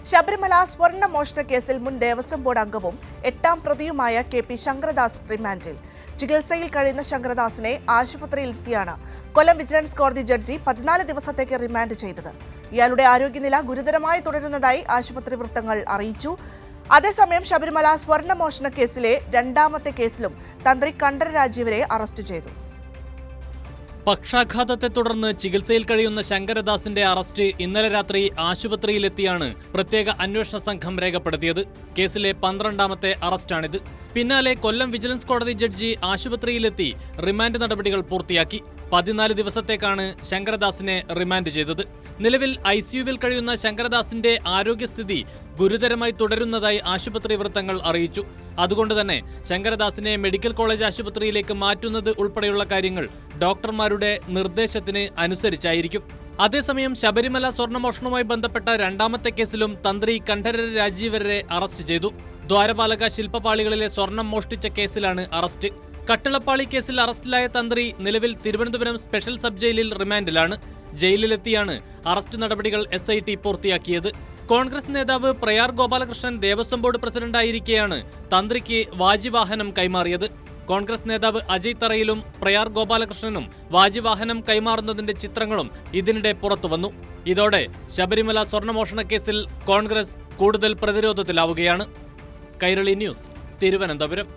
ശബരിമല സ്വർണ്ണ മോഷണ കേസിൽ മുൻ ദേവസ്വം ബോർഡ് അംഗവും 8ാം പ്രതിയുമായ KP ശങ്കരദാസ് റിമാൻഡിൽ. ചികിത്സയിൽ കഴിയുന്ന ശങ്കരദാസിനെ ആശുപത്രിയിലെത്തിയാണ് കൊല്ലം വിജിലൻസ് കോടതി ജഡ്ജി 14 ദിവസത്തേക്ക് റിമാൻഡ് ചെയ്തത്. ഇയാളുടെ ആരോഗ്യനില ഗുരുതരമായി തുടരുന്നതായി ആശുപത്രി വൃത്തങ്ങൾ അറിയിച്ചു. അതേസമയം ശബരിമല സ്വർണ്ണ മോഷണ കേസിലെ 2ാമത്തെ കേസിലും തന്ത്രി കണ്ഠര രാജീവരെ അറസ്റ്റ് ചെയ്തു. പക്ഷാഘാതത്തെ തുടർന്ന് ചികിത്സയിൽ കഴിയുന്ന ശങ്കരദാസിന്റെ അറസ്റ്റ് ഇന്നലെ രാത്രി ആശുപത്രിയിലെത്തിയാണ് പ്രത്യേക അന്വേഷണ സംഘം രേഖപ്പെടുത്തിയത്. കേസിലെ 12ാമത്തെ അറസ്റ്റാണിത്. പിന്നാലെ കൊല്ലം വിജിലൻസ് കോടതി ജഡ്ജി ആശുപത്രിയിലെത്തി റിമാൻഡ് നടപടികൾ പൂർത്തിയാക്കി. 14 ദിവസത്തേക്കാണ് ശങ്കരദാസിനെ റിമാൻഡ് ചെയ്തത്. നിലവിൽ ICUവിൽ കഴിയുന്ന ശങ്കരദാസിന്റെ ആരോഗ്യസ്ഥിതി ഗുരുതരമായി തുടരുന്നതായി ആശുപത്രി വൃത്തങ്ങൾ അറിയിച്ചു. അതുകൊണ്ട് തന്നെ ശങ്കരദാസിനെ മെഡിക്കൽ കോളേജ് ആശുപത്രിയിലേക്ക് മാറ്റുന്നത് ഉൾപ്പെടെയുള്ള കാര്യങ്ങൾ ഡോക്ടർമാരുടെ നിർദ്ദേശത്തിന് അനുസരിച്ചായിരിക്കും. അതേസമയം ശബരിമല സ്വർണ്ണമോഷണവുമായി ബന്ധപ്പെട്ട 2ാമത്തെ കേസിലും തന്ത്രി കണ്ഠര രാജീവരെ അറസ്റ്റ് ചെയ്തു. ദ്വാരപാലക ശില്പപാളികളിലെ സ്വർണം മോഷ്ടിച്ച കേസിലാണ് അറസ്റ്റ്. കട്ടിളപ്പാളി കേസിൽ അറസ്റ്റിലായ തന്ത്രി നിലവിൽ തിരുവനന്തപുരം സ്പെഷ്യൽ സബ് ജയിലിൽ റിമാൻഡിലാണ്. ജയിലിലെത്തിയാണ് അറസ്റ്റ് നടപടികൾ SIT പൂർത്തിയാക്കിയത്. കോൺഗ്രസ് നേതാവ് പ്രയാർ ഗോപാലകൃഷ്ണൻ ദേവസ്വം ബോർഡ് പ്രസിഡന്റായിരിക്കെയാണ് തന്ത്രിക്ക് വാജിവാഹനം കൈമാറിയത്. കോൺഗ്രസ് നേതാവ് അജയ് തറയിലും പ്രയാർ ഗോപാലകൃഷ്ണനും വാജിവാഹനം കൈമാറുന്നതിന്റെ ചിത്രങ്ങളും ഇതിനിടെ പുറത്തുവന്നു. ഇതോടെ ശബരിമല സ്വർണ്ണമോഷണ കേസിൽ കോൺഗ്രസ് കൂടുതൽ പ്രതിരോധത്തിലാവുകയാണ്. കൈരളി ന്യൂസ്, തിരുവനന്തപുരം.